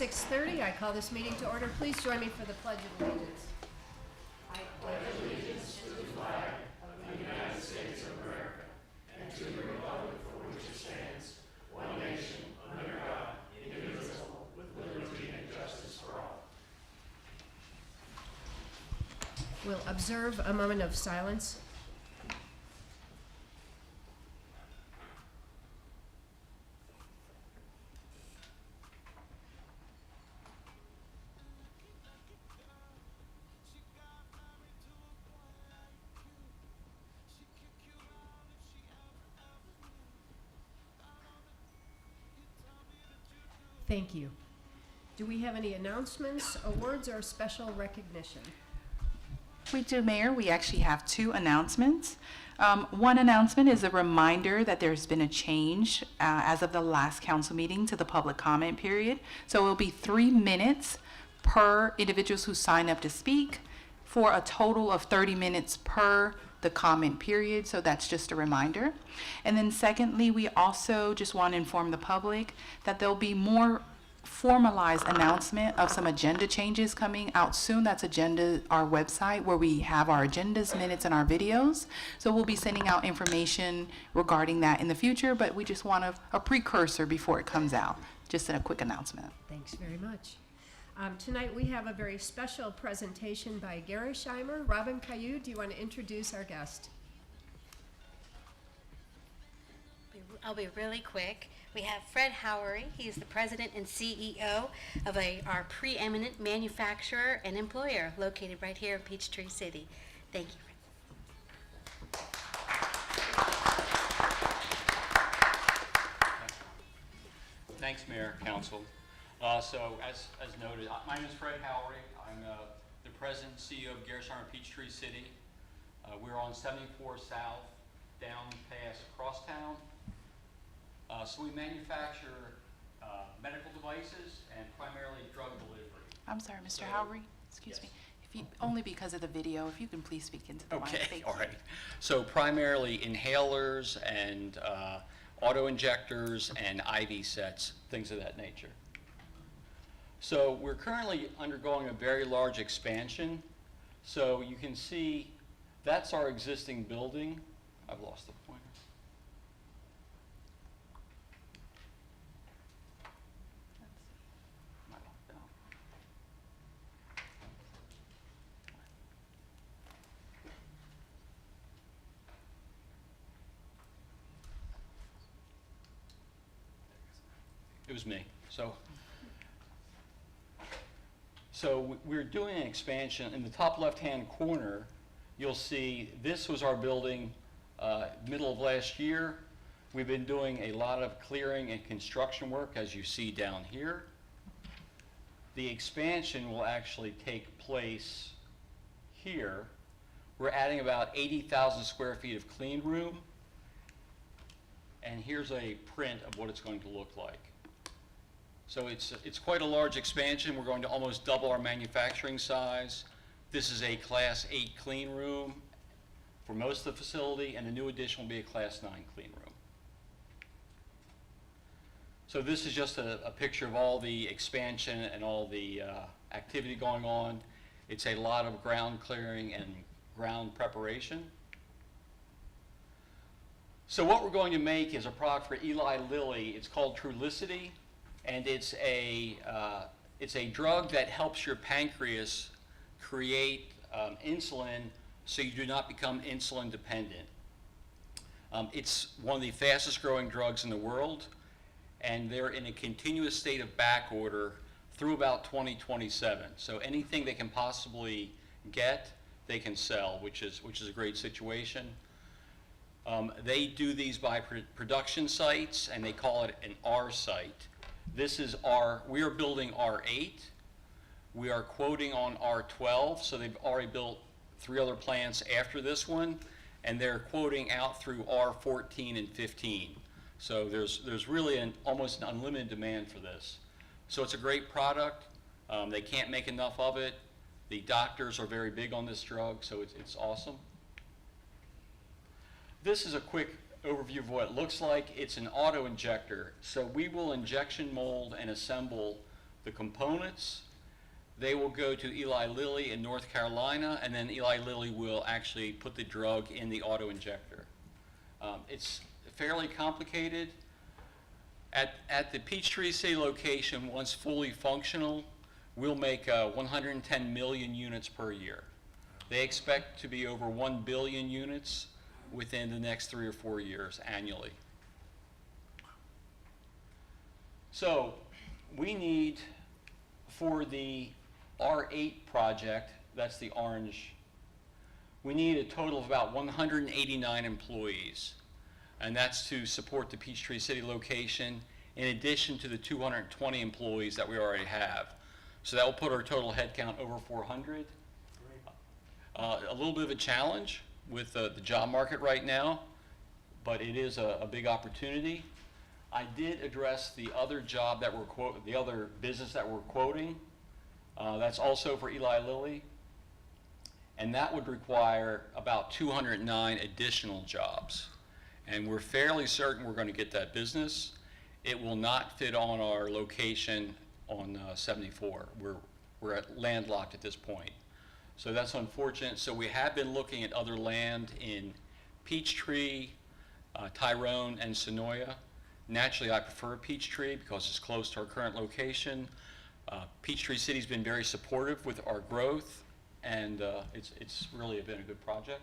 6:30. I call this meeting to order. Please join me for the Pledge of Allegiance. I pledge allegiance to the flag of the United States of America and to the republic for which it stands, one nation, under God, indivisible, with liberty and justice for all. We'll observe a moment of silence. Thank you. Do we have any announcements, awards, or special recognition? We do, Mayor. We actually have two announcements. One announcement is a reminder that there's been a change as of the last council meeting to the public comment period. So it will be 3 minutes per individuals who sign up to speak for a total of 30 minutes per the comment period. So that's just a reminder. And then secondly, we also just want to inform the public that there'll be more formalized announcement of some agenda changes coming out soon. That's our website where we have our agendas, minutes, and our videos. So we'll be sending out information regarding that in the future, but we just want a precursor before it comes out. Just a quick announcement. Thanks very much. Tonight we have a very special presentation by Gary Scheimer. Robin Caillou, do you want to introduce our guest? I'll be really quick. We have Fred Howery. He's the president and CEO of our preeminent manufacturer and employer located right here in Peachtree City. Thank you. Thanks, Mayor, Council. So as noted, my name is Fred Howery. I'm the president and CEO of Gary Scheimer Peachtree City. We're on 74 South, down past Crosstown. So we manufacture medical devices and primarily drug delivery. I'm sorry, Mr. Howery, excuse me. Only because of the video, if you can please speak into the mic. Okay, all right. So primarily inhalers and auto injectors and IV sets, things of that nature. So we're currently undergoing a very large expansion. So you can see that's our existing building. I've lost the pointer. It was me. So we're doing an expansion. In the top left-hand corner, you'll see this was our building middle of last year. We've been doing a lot of clearing and construction work, as you see down here. The expansion will actually take place here. We're adding about 80,000 square feet of clean room. And here's a print of what it's going to look like. So it's quite a large expansion. We're going to almost double our manufacturing size. This is a Class 8 clean room for most of the facility, and the new addition will be a Class 9 clean room. So this is just a picture of all the expansion and all the activity going on. It's a lot of ground clearing and ground preparation. So what we're going to make is a product for Eli Lilly. It's called Trulicity. And it's a drug that helps your pancreas create insulin so you do not become insulin dependent. It's one of the fastest growing drugs in the world, and they're in a continuous state of back order through about 2027. So anything they can possibly get, they can sell, which is a great situation. They do these by production sites, and they call it an R site. This is we are building R8. We are quoting on R12, so they've already built 3 other plants after this one, and they're quoting out through R14 and 15. So there's really almost an unlimited demand for this. So it's a great product. They can't make enough of it. The doctors are very big on this drug, so it's awesome. This is a quick overview of what it looks like. It's an auto injector. So we will injection mold and assemble The components, they will go to Eli Lilly in North Carolina, and then Eli Lilly will actually put the drug in the auto injector. It's fairly complicated. At the Peachtree City location, once fully functional, we'll make 110 million units per year. They expect to be over 1 billion units within the next 3 or 4 years annually. So we need, for the R8 project, that's the orange, we need a total of about 189 employees. And that's to support the Peachtree City location in addition to the 220 employees that we already have. So that will put our total headcount over 400. A little bit of a challenge with the job market right now, but it is a big opportunity. I did address the other job that the other business that we're quoting. That's also for Eli Lilly, and that would require about 209 additional jobs. And we're fairly certain we're going to get that business. It will not fit on our location on 74. We're landlocked at this point. So that's unfortunate. So we have been looking at other land in Peachtree, Tyrone, and Sonoya. Naturally, I prefer Peachtree because it's close to our current location. Peachtree City's been very supportive with our growth, and it's really been a good project.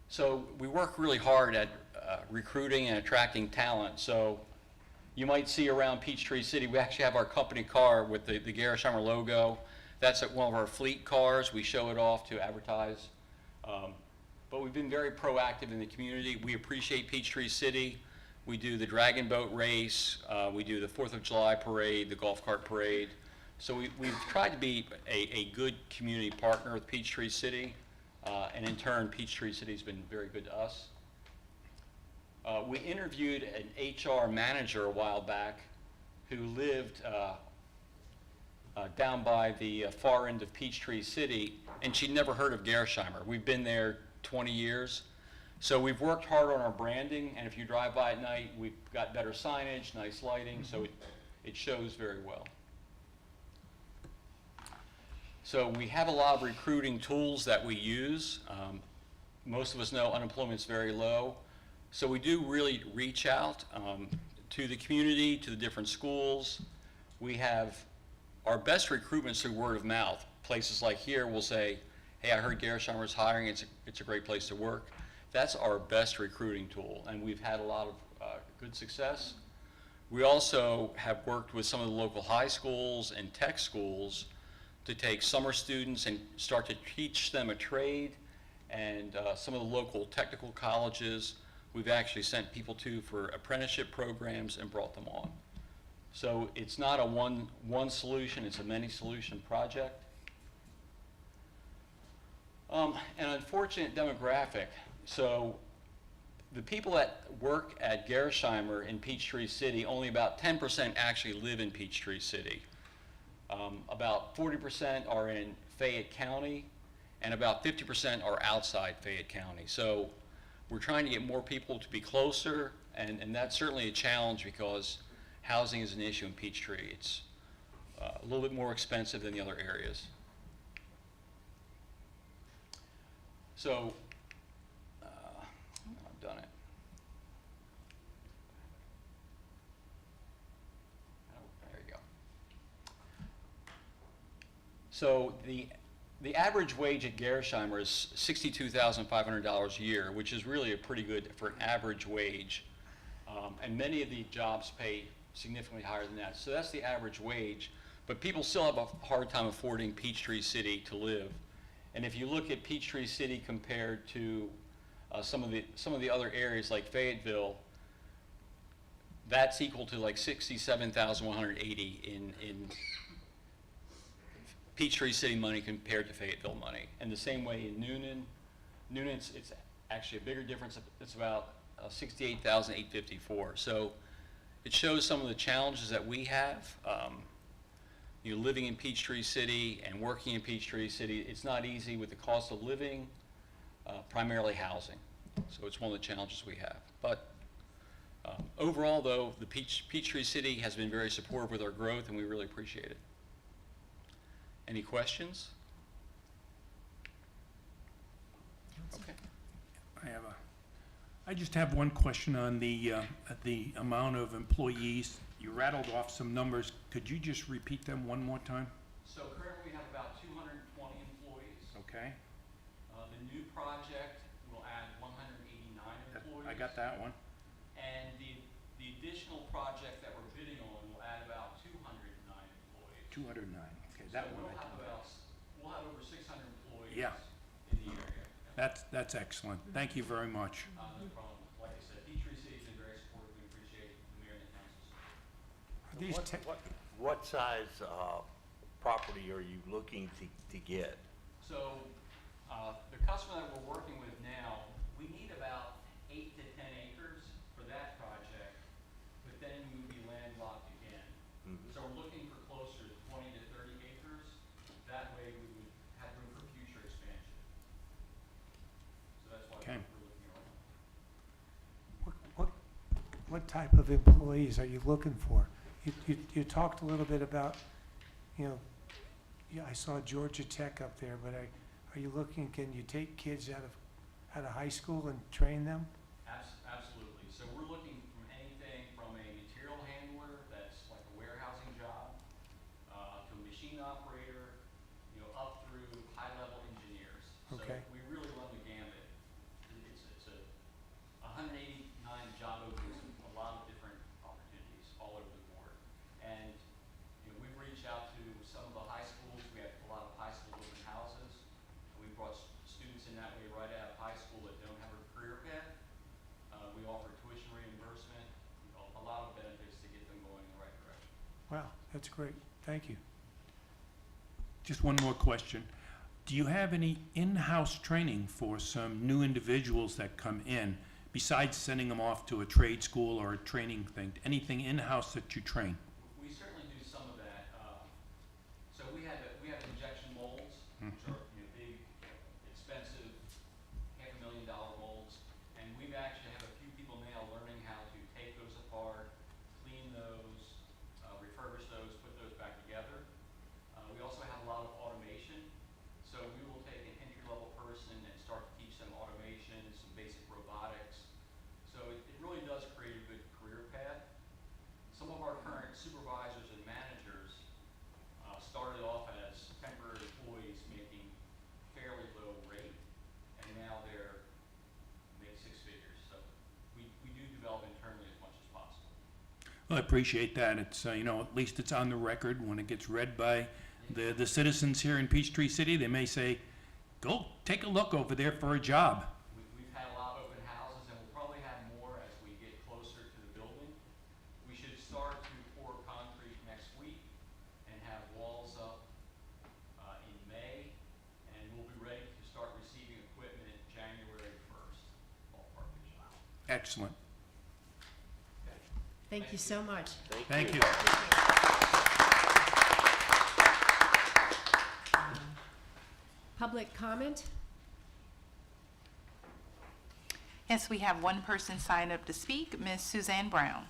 So we work really hard at recruiting and attracting talent. So you might see around Peachtree City, we actually have our company car with the Gerresheimer logo. That's at one of our fleet cars. We show it off to advertise. But we've been very proactive in the community. We appreciate Peachtree City. We do the Dragon Boat Race. We do the 4th of July parade, the golf cart parade. So we've tried to be a good community partner with Peachtree City. And in turn, Peachtree City's been very good to us. We interviewed an HR manager a while back who lived down by the far end of Peachtree City, and she'd never heard of Gerresheimer. We've been there 20 years. So we've worked hard on our branding, and if you drive by at night, we've got better signage, nice lighting, so it shows very well. So we have a lot of recruiting tools that we use. Most of us know unemployment's very low. So we do really reach out to the community, to the different schools. We have our best recruitment through word of mouth. Places like here will say, hey, I heard Gerresheimer's hiring, it's a great place to work. That's our best recruiting tool, and we've had a lot of good success. We also have worked with some of the local high schools and tech schools to take summer students and start to teach them a trade, and some of the local technical colleges we've actually sent people to for apprenticeship programs and brought them on. So it's not a one solution, it's a many solution project. An unfortunate demographic. So the people that work at Gerresheimer in Peachtree City, only about 10% actually live in Peachtree City. About 40% are in Fayette County, and about 50% are outside Fayette County. So we're trying to get more people to be closer, and that's certainly a challenge because housing is an issue in Peachtree. It's a little bit more expensive than the other areas. So I've done it. Oh, there you go. So the average wage at Gerresheimer is $62,500 a year, which is really a pretty good for an average wage. And many of the jobs pay significantly higher than that. So that's the average wage. But people still have a hard time affording Peachtree City to live. And if you look at Peachtree City compared to some of the other areas like Fayetteville, that's equal to like $67,180 in Peachtree City money compared to Fayetteville money. And the same way in Noonan. Noonan's, it's actually a bigger difference. It's about $68,854. So it shows some of the challenges that we have. You know, living in Peachtree City and working in Peachtree City, it's not easy with the cost of living, primarily housing. So it's one of the challenges we have. But Overall, though, the Peachtree City has been very supportive with our growth, and we really appreciate it. Any questions? Okay. I just have one question on the amount of employees. You rattled off some numbers. Could you just repeat them one more time? So currently we have about 220 employees. Okay, The new project will add 189 employees. I got that one. And the additional project that we're bidding on will add about 209 employees. 209, okay, that So one. we'll have over 600 employees Yeah. in the area. That's excellent. Thank you very much. No problem. Like I said, Peachtree City's been very supportive. We appreciate the mayor and the council's support. Are these What size property are you looking to get? So, the customer that we're working with now, we need about 8 to 10 acres for that project, but then we would be landlocked again. So we're looking for closer to 20 to 30 acres. That way we would have room for future expansion. So that's why Okay. we're looking around. What type of employees are you looking for? You talked a little bit about, I saw Georgia Tech up there, but are you looking, can you take kids out of high school and train them? Absolutely. So we're looking from anything from a material handler that's like a warehousing job, to a machine operator, up through high-level engineers. Okay. So we really run the gamut. It's a 189 job openings, a lot of different opportunities all over the board. And, we've reached out to some of the high schools. We have a lot of high school open houses. We brought students in that way right out of high school that don't have a career path. We offer tuition reimbursement, a lot of benefits to get them going in the right direction. Wow, that's great. Thank you. Just one more question. Do you have any in-house training for some new individuals that come in, besides sending them off to a trade school or a training thing? Anything in-house that you train? We certainly do some of that. So we have injection molds, which are big, expensive, $500,000 molds, and we've actually have a few people now learning how to take those apart, clean those, refurbish those, put those back together. We also have a lot of automation, so we will take an entry-level person and start to teach them automation, some basic robotics. So it really does create a good career path. Some of our current supervisors and managers started off as temporary employees making fairly low rate, and now they're make 6 figures. So we do develop internally as much as possible. Well, I appreciate that. It's, at least it's on the record. When it gets read by the citizens here in Peachtree City, they may say, go take a look over there for a job. We've had a lot of open houses, and we'll probably have more as we get closer to the building. We should start to pour concrete next week and have walls up in May, and we'll be ready to start receiving equipment January 1st, ballpark-ish. Excellent. Thank you so much. Thank you. Public comment? Yes, we have one person signed up to speak, Ms. Suzanne Brown.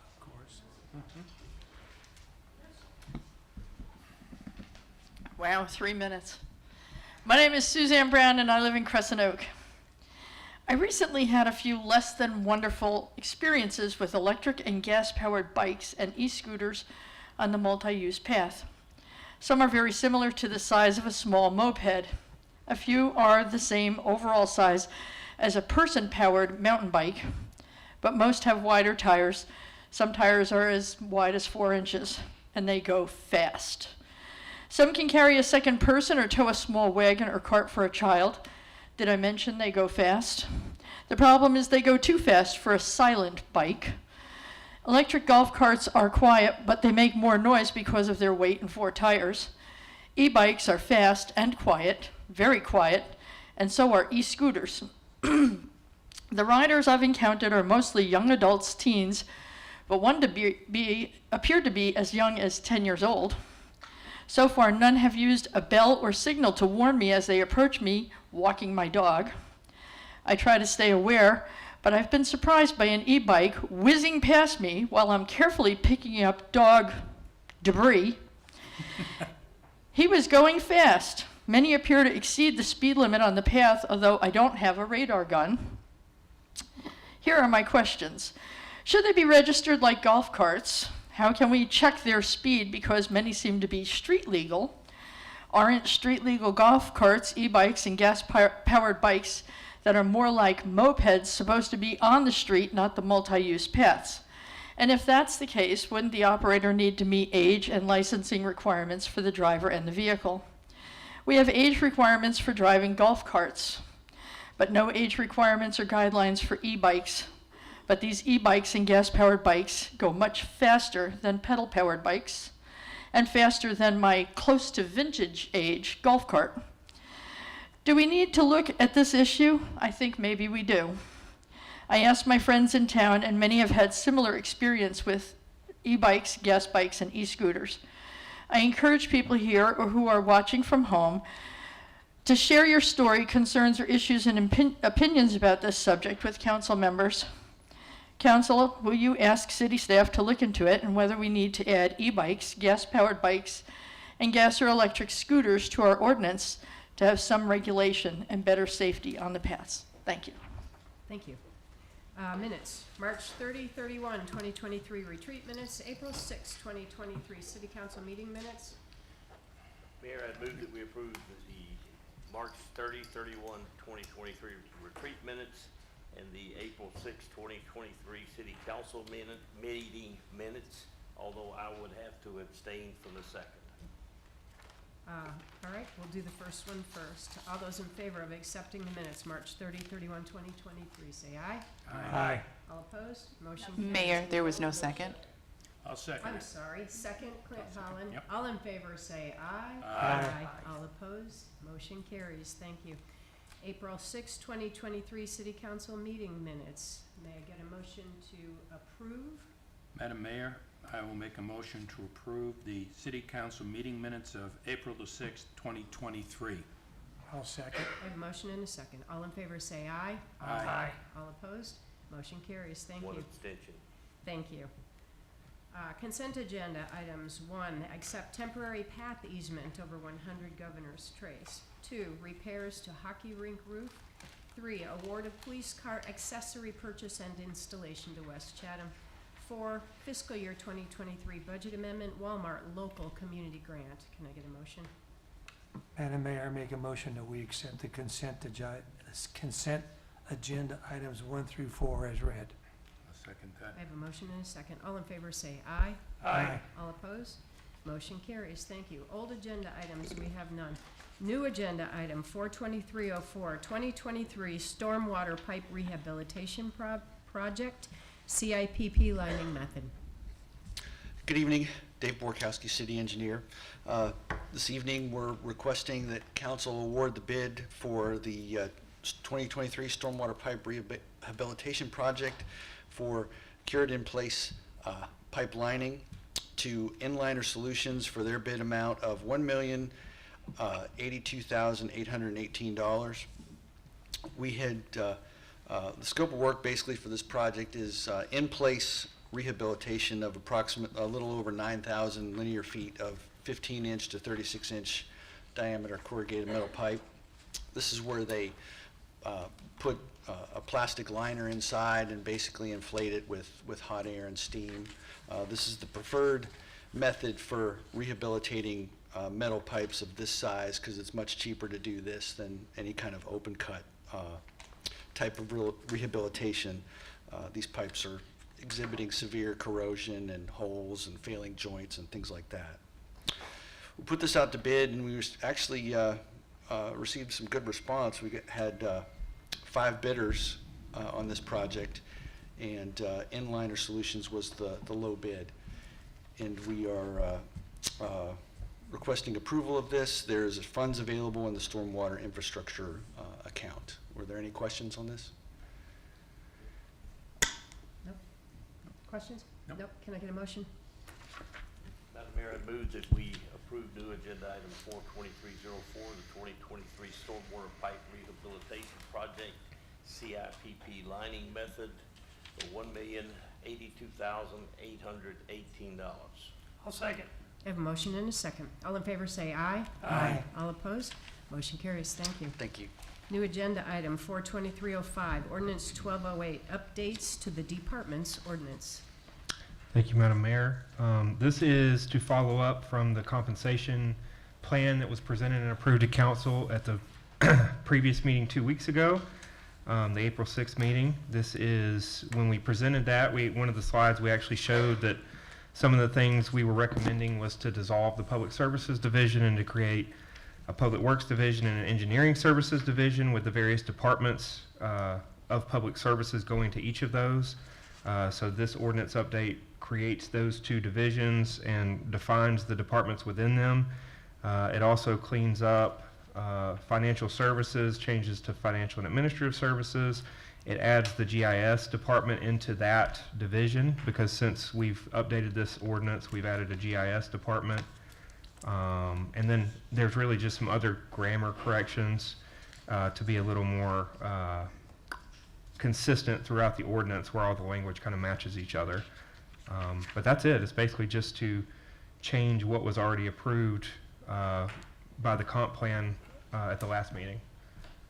Of course. Wow, 3 minutes. My name is Suzanne Brown and I live in Crescent Oak. I recently had a few less than wonderful experiences with electric and gas-powered bikes and e-scooters on the multi-use path. Some are very similar to the size of a small moped. A few are the same overall size as a person-powered mountain bike, but most have wider tires. Some tires are as wide as 4 inches, and they go fast. Some can carry a second person or tow a small wagon or cart for a child. Did I mention they go fast? The problem is they go too fast for a silent bike. Electric golf carts are quiet, but they make more noise because of their weight and 4 tires. E-bikes are fast and quiet, very quiet, and so are e-scooters. The riders I've encountered are mostly young adults, teens, but one appeared to be as young as 10 years old. So far, none have used a bell or signal to warn me as they approach me walking my dog. I try to stay aware, but I've been surprised by an e-bike whizzing past me while I'm carefully picking up dog debris. He was going fast. Many appear to exceed the speed limit on the path, although I don't have a radar gun. Here are my questions. Should they be registered like golf carts? How can we check their speed because many seem to be street legal? Aren't street legal golf carts, e-bikes, and gas-powered bikes that are more like mopeds supposed to be on the street, not the multi-use paths? And if that's the case, wouldn't the operator need to meet age and licensing requirements for the driver and the vehicle? We have age requirements for driving golf carts, but no age requirements or guidelines for e-bikes. But these e-bikes and gas-powered bikes go much faster than pedal-powered bikes and faster than my close to vintage age golf cart. Do we need to look at this issue? I think maybe we do. I asked my friends in town, and many have had similar experience with e-bikes, gas bikes, and e-scooters. I encourage people here or who are watching from home to share your story, concerns, or issues and opinions about this subject with council members. Council, will you ask city staff to look into it and whether we need to add e-bikes, gas-powered bikes, and gas or electric scooters to our ordinance to have some regulation and better safety on the paths? Thank you. Thank you. Minutes, March 30, 31, 2023 retreat minutes, April 6, 2023 city council meeting minutes. Mayor, I move that we approve the March 30, 31, 2023 retreat minutes and the April 6, 2023 city council meeting minutes, although I would have to abstain from the second. All right, we'll do the first one first. All those in favor of accepting the minutes, March 30, 31, 2023, say aye. Aye. All opposed? Motion carries. Mayor, there was no second. I'll second I'm it. sorry, second, Clint Holland. Yep. All in favor, say aye. Aye. All opposed? Motion carries. Thank you. April 6, 2023 city council meeting minutes. May I get a motion to approve? Madam Mayor, I will make a motion to approve the city council meeting minutes of April the 6th, 2023. I'll second. I have a motion and a second. All in favor, say aye. Aye. All opposed? Motion carries. Thank One you. abstention. Thank you. Consent agenda items. 1, accept temporary path easement over 100 Governor's Trace. 2, repairs to hockey rink roof. 3, award of police car accessory purchase and installation to West Chatham. 4, fiscal year 2023 budget amendment, Walmart local community grant. Can I get a motion? Madam Mayor, I make a motion that we accept the consent agenda items 1 through 4 as read. I'll second that. I have a motion and a second. All in favor say aye. Aye. All opposed? Motion carries. Thank you. Old agenda items, we have none. New agenda item 42304, 2023 stormwater pipe rehabilitation project, CIPP lining method. Good evening, Dave Borkowski, City Engineer. This evening, we're requesting that council award the bid for the 2023 stormwater pipe rehabilitation project for cured-in-place pipe lining to Inliner Solutions for their bid amount of $1,082,818. We had the scope of work basically for this project is in-place rehabilitation of a little over 9,000 linear feet of 15-inch to 36-inch diameter corrugated metal pipe. This is where they put a plastic liner inside and basically inflate it with hot air and steam. This is the preferred method for rehabilitating metal pipes of this size because it's much cheaper to do this than any kind of open cut type of rehabilitation. These pipes are exhibiting severe corrosion and holes and failing joints and things like that. We put this out to bid and we actually received some good response. We had 5 bidders on this project, and Inliner Solutions was the low bid. And we are requesting approval of this. There's funds available in the stormwater infrastructure account. Were there any questions on this? Nope. Questions? Nope. Can I get a motion? Madam Mayor, I move that we approve new agenda item 42304, the 2023 stormwater pipe rehabilitation project, CIPP lining method for $1,082,818. I'll second. I have a motion and a second. All in favor say aye. Aye. All opposed? Motion carries. Thank you. Thank you. New agenda item 42305, ordinance 1208, updates to the department's ordinance. Thank you, Madam Mayor. This is to follow up from the compensation plan that was presented and approved to council at the previous meeting 2 weeks ago, the April 6th meeting. This is, when we presented that, one of the slides, we actually showed that some of the things we were recommending was to dissolve the Public Services Division and to create a Public Works Division and an Engineering Services Division with the various departments of Public Services going to each of those. So this ordinance update creates those two divisions and defines the departments within them. It also cleans up financial services, changes to financial and administrative services. It adds the GIS department into that division because since we've updated this ordinance, we've added a GIS department. And then there's really just some other grammar corrections to be a little more consistent throughout the ordinance where all the language kind of matches each other. But that's it. It's basically just to change what was already approved by the comp plan at the last meeting.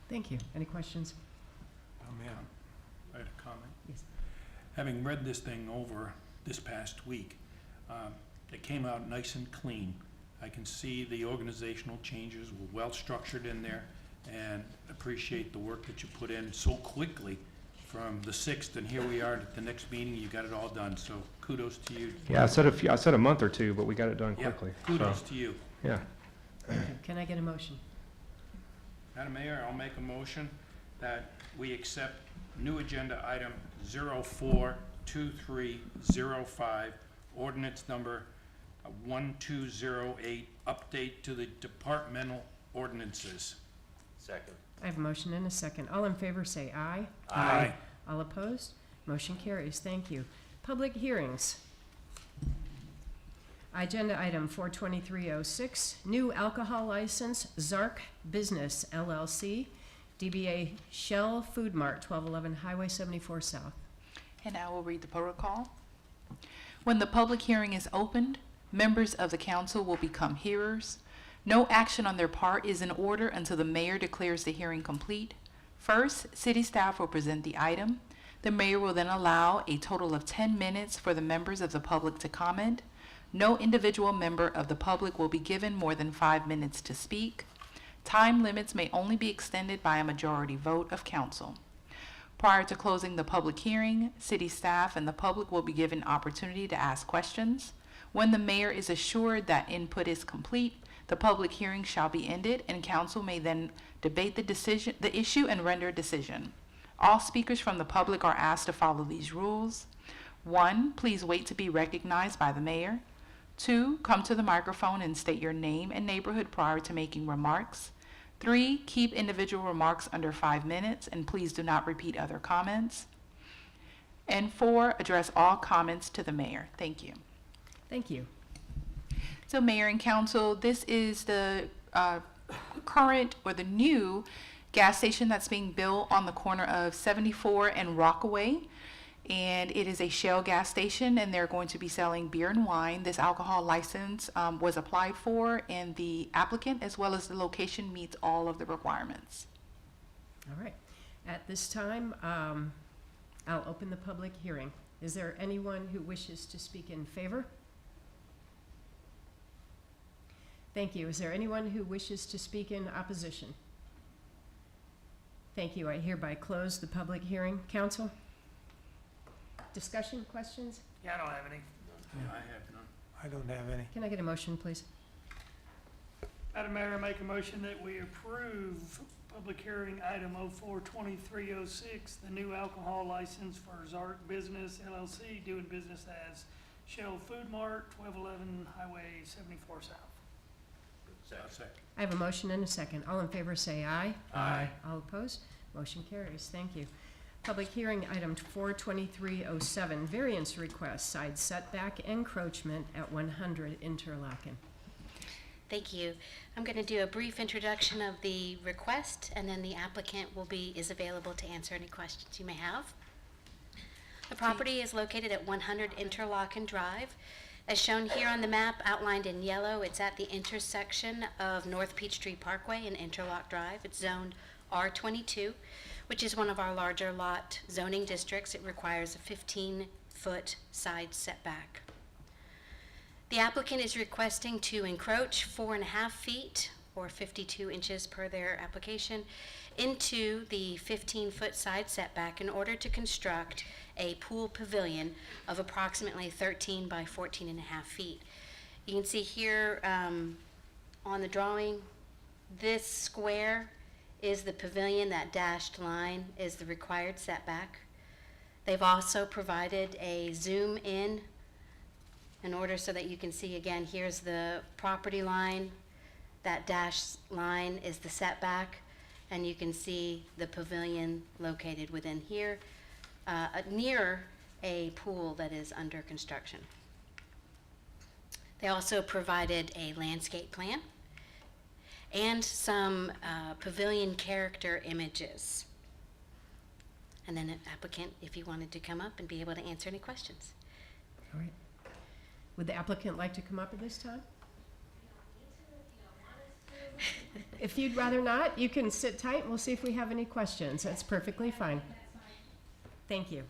Thank you. Any questions? Ma'am, I had a comment. Yes. Having read this thing over this past week, it came out nice and clean. I can see the organizational changes were well structured in there and appreciate the work that you put in so quickly from the 6th, and here we are at the next meeting, you got it all done, so kudos to you. Yeah, I said a month or two, but we got it done Yeah, quickly. kudos to you. Yeah. Thank you. Can I get a motion? Madam Mayor, I'll make a motion that we accept new agenda item 042305, ordinance number 1208, update to the departmental ordinances. Second. I have a motion and a second. All in favor say aye. Aye. All opposed? Motion carries. Thank you. Public hearings. Agenda item 42306, new alcohol license, Zark Business LLC, DBA Shell Food Mart, 1211 Highway 74 South. And I will read the protocol. When the public hearing is opened, members of the council will become hearers. No action on their part is in order until the mayor declares the hearing complete. First, city staff will present the item. The mayor will then allow a total of 10 minutes for the members of the public to comment. No individual member of the public will be given more than 5 minutes to speak. Time limits may only be extended by a majority vote of council. Prior to closing the public hearing, city staff and the public will be given opportunity to ask questions. When the mayor is assured that input is complete, the public hearing shall be ended and council may then debate the issue and render a decision. All speakers from the public are asked to follow these rules. 1, please wait to be recognized by the mayor. 2, come to the microphone and state your name and neighborhood prior to making remarks. 3, keep individual remarks under 5 minutes and please do not repeat other comments. And 4, address all comments to the mayor. Thank you. Thank you. So Mayor and Council, this is the current or the new gas station that's being built on the corner of 74 and Rockaway. And it is a Shell gas station and they're going to be selling beer and wine. This alcohol license was applied for and the applicant as well as the location meets all of the requirements. All right. At this time, I'll open the public hearing. Is there anyone who wishes to speak in favor? Thank you. Is there anyone who wishes to speak in opposition? Thank you. I hereby close the public hearing. Council? Discussion, questions? Yeah, I don't have any. I have none. I don't have any. Can I get a motion, please? Madam Mayor, I make a motion that we approve public hearing item 042306, the new alcohol license for Zark Business LLC, doing business as Shell Food Mart, 1211 Highway 74 South. Second. I have a motion and a second. All in favor say aye. Aye. All opposed? Motion carries. Thank you. Public hearing item 42307, variance request, side setback encroachment at 100 Interlaken. Thank you. I'm going to do a brief introduction of the request, and then the applicant is available to answer any questions you may have. The property is located at 100 Interlochen Drive. As shown here on the map, outlined in yellow, it's at the intersection of North Peachtree Parkway and Interlock Drive. It's zoned R22, which is one of our larger lot zoning districts. It requires a 15-foot side setback. The applicant is requesting to encroach 4.5 feet, or 52 inches per their application, into the 15-foot side setback in order to construct a pool pavilion of approximately 13 by 14.5 feet. You can see here on the drawing, this square is the pavilion. That dashed line is the required setback. They've also provided a zoom in order so that you can see, again, here's the property line. That dashed line is the setback, and you can see the pavilion located within here, near a pool that is under construction. They also provided a landscape plan and some pavilion character images. And then an applicant, if you wanted to come up and be able to answer any questions. All right. Would the applicant like to come up at this time? If you'd rather not, you can sit tight and we'll see if we have any questions. That's perfectly fine. Thank you.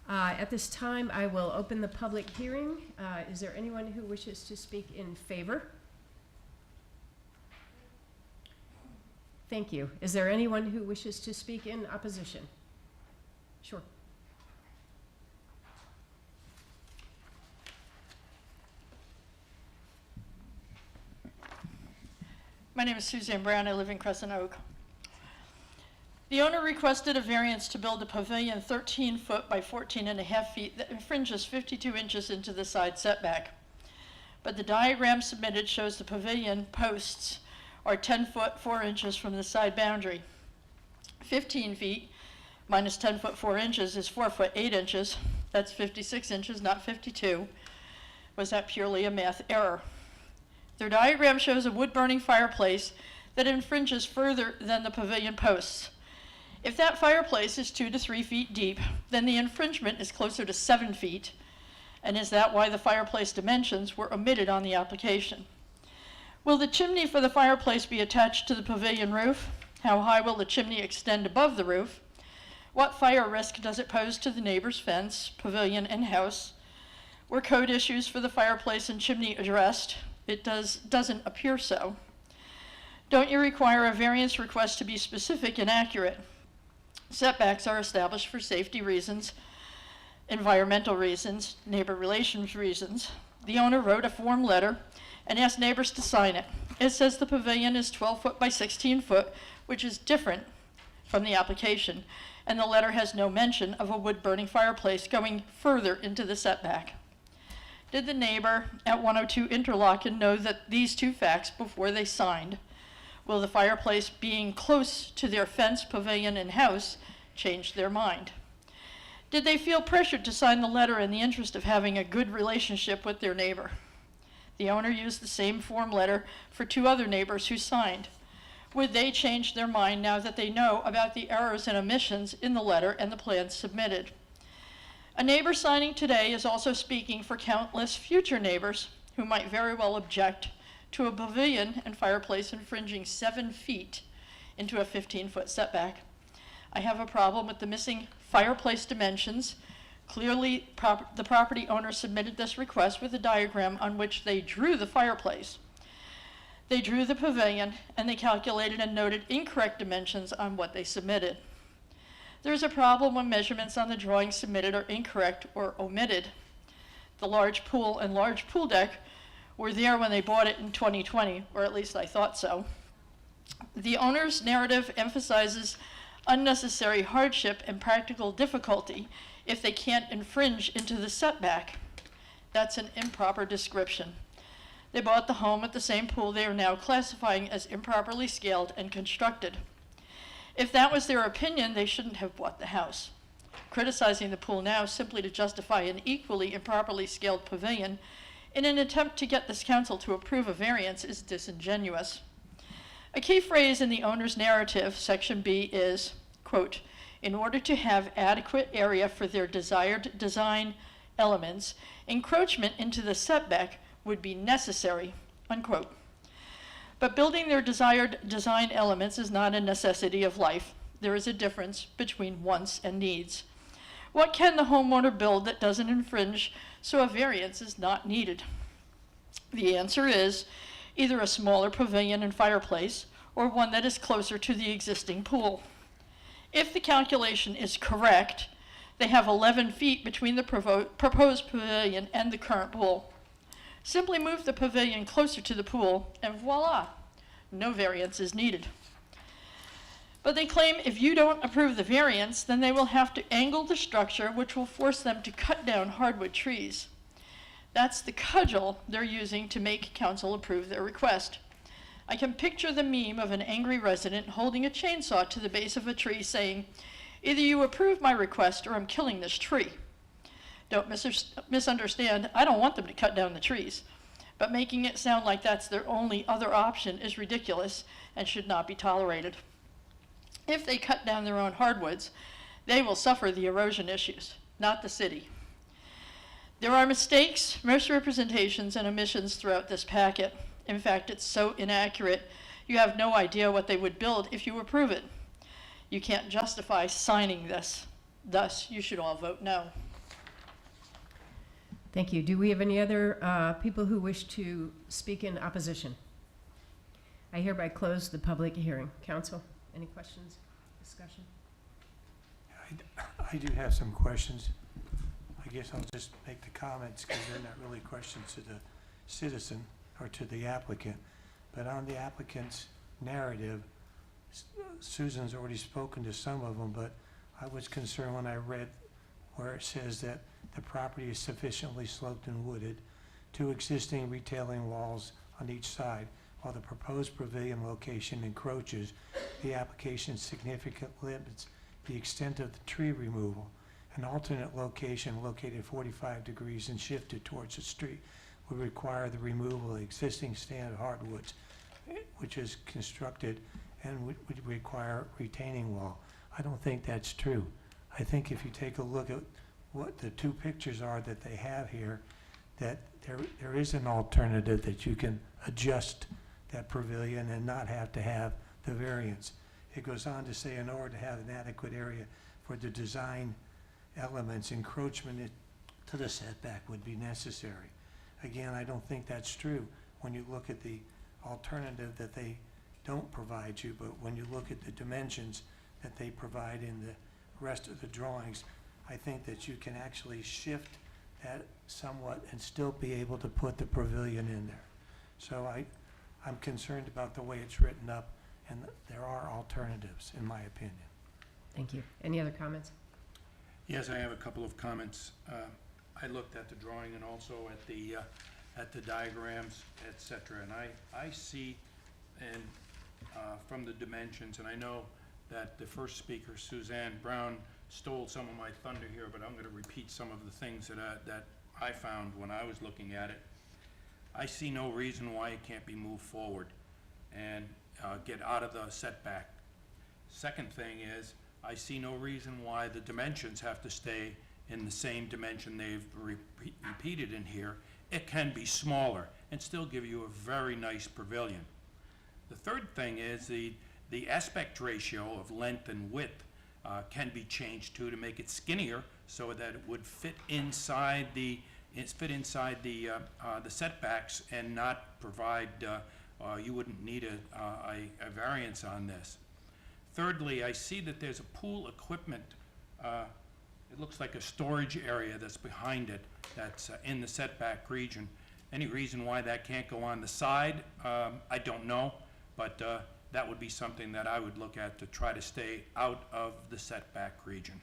At this time, I will open the public hearing. Is there anyone who wishes to speak in favor? Thank you. Is there anyone who wishes to speak in opposition? Sure. My name is Suzanne Brown. I live in Crescent Oak. The owner requested a variance to build a pavilion 13 foot by 14.5 feet that infringes 52 inches into the side setback. But the diagram submitted shows the pavilion posts are 10 foot 4 inches from the side boundary. 15 feet minus 10 foot 4 inches is 4 foot 8 inches. That's 56 inches, not 52. Was that purely a math error? Their diagram shows a wood-burning fireplace that infringes further than the pavilion posts. If that fireplace is 2 to 3 feet deep, then the infringement is closer to 7 feet. And is that why the fireplace dimensions were omitted on the application? Will the chimney for the fireplace be attached to the pavilion roof? How high will the chimney extend above the roof? What fire risk does it pose to the neighbor's fence, pavilion, and house? Were code issues for the fireplace and chimney addressed? It doesn't appear so. Don't you require a variance request to be specific and accurate? Setbacks are established for safety reasons, environmental reasons, neighbor relations reasons. The owner wrote a form letter and asked neighbors to sign it. It says the pavilion is 12 foot by 16 foot, which is different from the application, and the letter has no mention of a wood-burning fireplace going further into the setback. Did the neighbor at 102 Interlochen know that these two facts before they signed? Will the fireplace being close to their fence, pavilion, and house change their mind? Did they feel pressured to sign the letter in the interest of having a good relationship with their neighbor? The owner used the same form letter for 2 other neighbors who signed. Would they change their mind now that they know about the errors and omissions in the letter and the plans submitted? A neighbor signing today is also speaking for countless future neighbors who might very well object to a pavilion and fireplace infringing 7 feet into a 15-foot setback. I have a problem with the missing fireplace dimensions. Clearly, the property owner submitted this request with a diagram on which they drew the fireplace. They drew the pavilion, and they calculated and noted incorrect dimensions on what they submitted. There's a problem when measurements on the drawing submitted are incorrect or omitted. The large pool and large pool deck were there when they bought it in 2020, or at least I thought so. The owner's narrative emphasizes unnecessary hardship and practical difficulty if they can't infringe into the setback. That's an improper description. They bought the home at the same pool they are now classifying as improperly scaled and constructed. If that was their opinion, they shouldn't have bought the house. Criticizing the pool now simply to justify an equally improperly scaled pavilion in an attempt to get this council to approve a variance is disingenuous. A key phrase in the owner's narrative, section B, is, quote, "In order to have adequate area for their desired design elements, encroachment into the setback would be necessary," unquote. But building their desired design elements is not a necessity of life. There is a difference between wants and needs. What can the homeowner build that doesn't infringe so a variance is not needed? The answer is either a smaller pavilion and fireplace or one that is closer to the existing pool. If the calculation is correct, they have 11 feet between the proposed pavilion and the current pool. Simply move the pavilion closer to the pool and voila, no variance is needed. But they claim if you don't approve the variance, then they will have to angle the structure, which will force them to cut down hardwood trees. That's the cudgel they're using to make council approve their request. I can picture the meme of an angry resident holding a chainsaw to the base of a tree saying, "Either you approve my request or I'm killing this tree." Don't misunderstand, I don't want them to cut down the trees, but making it sound like that's their only other option is ridiculous and should not be tolerated. If they cut down their own hardwoods, they will suffer the erosion issues, not the city. There are mistakes, misrepresentations, and omissions throughout this packet. In fact, it's so inaccurate, you have no idea what they would build if you approve it. You can't justify signing this. Thus, you should all vote no. Thank you. Do we have any other people who wish to speak in opposition? I hereby close the public hearing. Council, any questions, discussion? I do have some questions. I guess I'll just make the comments because they're not really questions to the citizen or to the applicant. But on the applicant's narrative, Susan's already spoken to some of them, but I was concerned when I read where it says that the property is sufficiently sloped and wooded, 2 existing retailing walls on each side, while the proposed pavilion location encroaches the application's significant limits the extent of the tree removal. An alternate location located 45 degrees and shifted towards the street would require the removal of existing stand hardwoods, which is constructed and would require retaining wall. I don't think that's true. I think if you take a look at what the 2 pictures are that they have here, that there is an alternative that you can adjust that pavilion and not have to have the variance. It goes on to say in order to have an adequate area for the design elements, encroachment to the setback would be necessary. Again, I don't think that's true when you look at the alternative that they don't provide you, but when you look at the dimensions that they provide in the rest of the drawings, I think that you can actually shift that somewhat and still be able to put the pavilion in there. So I'm concerned about the way it's written up, and there are alternatives, in my opinion. Thank you. Any other comments? Yes, I have a couple of comments. I looked at the drawing and also at the diagrams, et cetera, and I see, and from the dimensions, and I know that the first speaker, Suzanne Brown, stole some of my thunder here, but I'm going to repeat some of the things that I found when I was looking at it. I see no reason why it can't be moved forward and get out of the setback. Second thing is, I see no reason why the dimensions have to stay in the same dimension they've repeated in here. It can be smaller and still give you a very nice pavilion. The third thing is the aspect ratio of length and width can be changed to make it skinnier so that it would fit inside the setbacks and not provide, you wouldn't need a variance on this. Thirdly, I see that there's a pool equipment, it looks like a storage area that's behind it, that's in the setback region. Any reason why that can't go on the side, I don't know, but that would be something that I would look at to try to stay out of the setback region.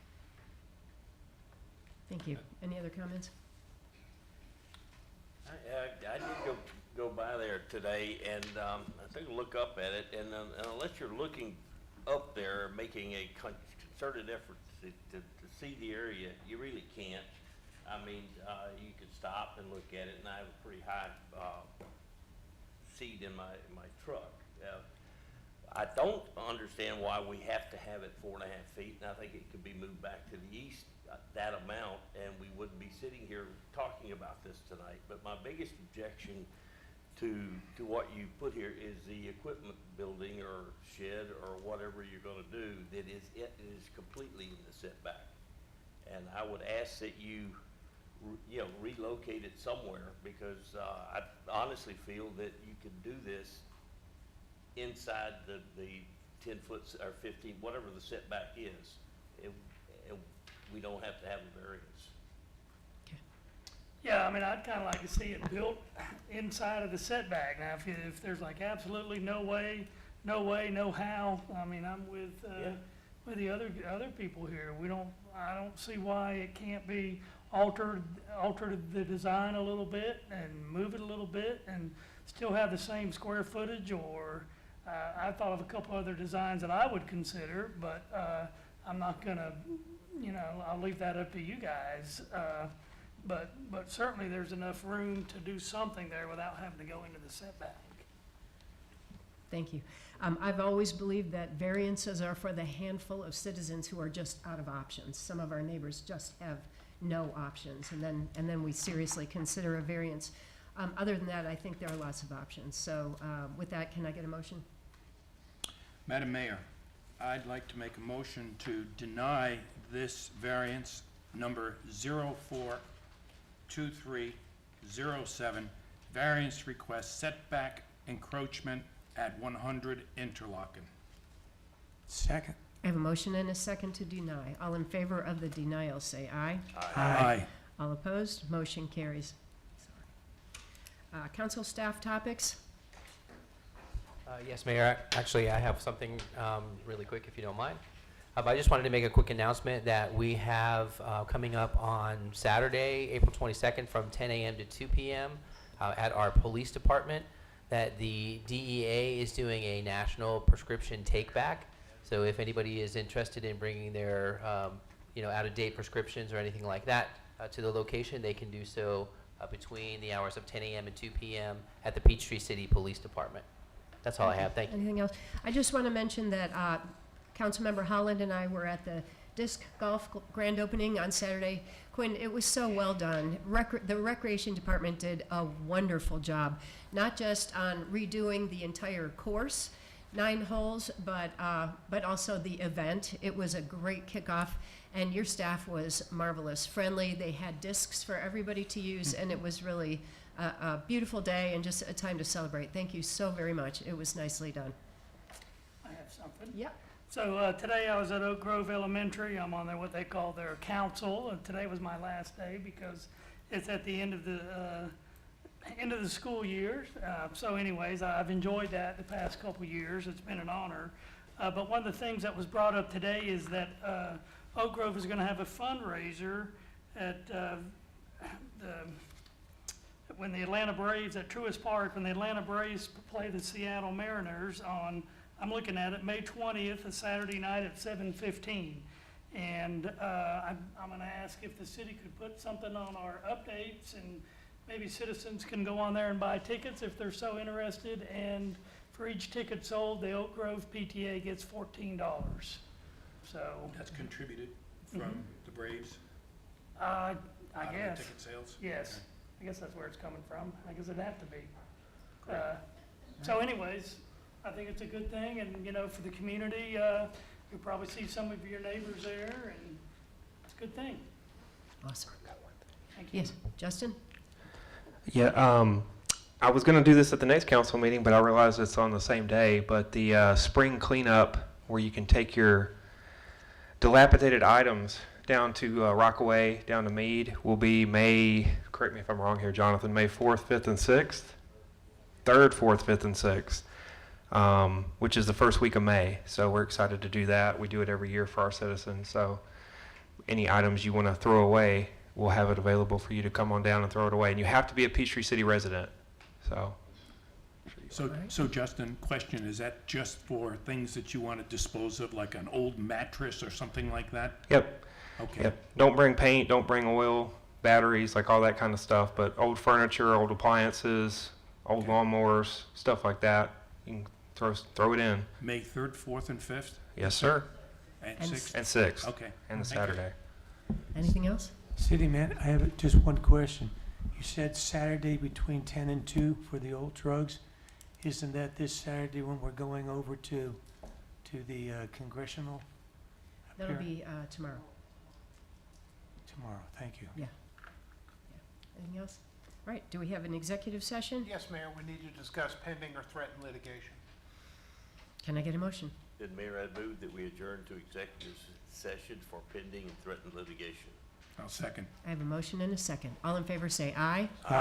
Thank you. Any other comments? I did go by there today, and I took a look up at it, and unless you're looking up there, making a concerted effort to see the area, you really can't. I mean, you could stop and look at it, and I have a pretty high, seat in my truck. I don't understand why we have to have it 4.5 feet, and I think it could be moved back to the east, that amount, and we wouldn't be sitting here talking about this tonight. But my biggest objection to what you put here is the equipment building or shed or whatever you're gonna do, it is completely in the setback. And I would ask that you relocate it somewhere, because I honestly feel that you could do this inside the 10 foot or 15, whatever the setback is. We don't have to have a variance. Yeah, I mean, I'd kind of like to see it built inside of the setback. Now, if there's like absolutely no way, no how, I mean, I'm with the other people here. I don't see why it can't be alter the design a little bit and move it a little bit and still have the same square footage, or I thought of a couple other designs that I would consider, but I'm not gonna, I'll leave that up to you guys. But certainly there's enough room to do something there without having to go into the setback. Thank you. I've always believed that variances are for the handful of citizens who are just out of options. Some of our neighbors just have no options, and then we seriously consider a variance. Other than that, I think there are lots of options. So with that, can I get a motion? Madam Mayor, I'd like to make a motion to deny this variance number 042307, variance request setback encroachment at 100 Interlochen. Second. I have a motion and a second to deny. All in favor of the denial, say aye. Aye. All opposed, motion carries. Council staff topics? Yes, Mayor. Actually, I have something really quick, if you don't mind. I just wanted to make a quick announcement that we have coming up on Saturday, April 22nd, from 10 a.m. to 2 p.m. At our police department, that the DEA is doing a national prescription take-back. So if anybody is interested in bringing their out-of-date prescriptions or anything like that to the location, they can do so between the hours of 10 a.m. and 2 p.m. at the Peachtree City Police Department. That's all I have. Thank you. Anything else? I just want to mention that Councilmember Holland and I were at the disc golf grand opening on Saturday. Quinn, it was so well done. The Recreation Department did a wonderful job, not just on redoing the entire course, 9 holes, but also the event. It was a great kickoff, and your staff was marvelous, friendly. They had discs for everybody to use, and it was really a beautiful day and just a time to celebrate. Thank you so very much. It was nicely done. I have something. Yep. So today I was at Oak Grove Elementary. I'm on what they call their council, and today was my last day because it's at the end of the school year. So anyways, I've enjoyed that the past couple years. It's been an honor. But one of the things that was brought up today is that Oak Grove is going to have a fundraiser at when the Atlanta Braves at Truist Park, when the Atlanta Braves play the Seattle Mariners on, I'm looking at it, May 20th, a Saturday night at 7:15. And I'm going to ask if the city could put something on our updates, and maybe citizens can go on there and buy tickets if they're so interested. And for each ticket sold, the Oak Grove PTA gets $14. So That's contributed from the Braves? I out of the guess, ticket sales? yes, Okay. I guess that's where it's coming from. I guess it'd have to be. So anyways, I think it's a good thing, and for the community, you'll probably see some of your neighbors there, and it's a good thing. Awesome. Thank you. Yes, Justin? Yeah, I was going to do this at the next council meeting, but I realized it's on the same day. But the spring cleanup, where you can take your dilapidated items down to Rockaway, down to Meade, will be May, correct me if I'm wrong here, Jonathan, May 4th, 5th, and 6th? 3rd, 4th, 5th, and 6th, which is the first week of May. So we're excited to do that. We do it every year for our citizens. So any items you want to throw away, we'll have it available for you to come on down and throw it away. And you have to be a Peachtree City resident. So Justin, question, is that just for things that you want to dispose of, like an old mattress or something like that? Yep. Okay. Yep. Don't bring paint, don't bring oil, batteries, like all that kind of stuff, but old furniture, old appliances, old lawnmowers, stuff like that, you can throw it in. May 3rd, 4th, and 5th, Yes, sir. and And 6th? And 6th. Okay. And the Thank you. Saturday. Anything else? City man, I have just one question. You said Saturday between 10 and 2 for the old drugs. Isn't that this Saturday when we're going over to the congressional? That'll appearance? be tomorrow. Tomorrow, thank you. Anything else? All right, do we have an executive session? Yes, Mayor, we need to discuss pending or threatened litigation. Can I get a motion? Then Mayor, I move that we adjourn to executive session for pending and threatened litigation. I'll second. I have a motion and a second. All in favor say aye. Aye.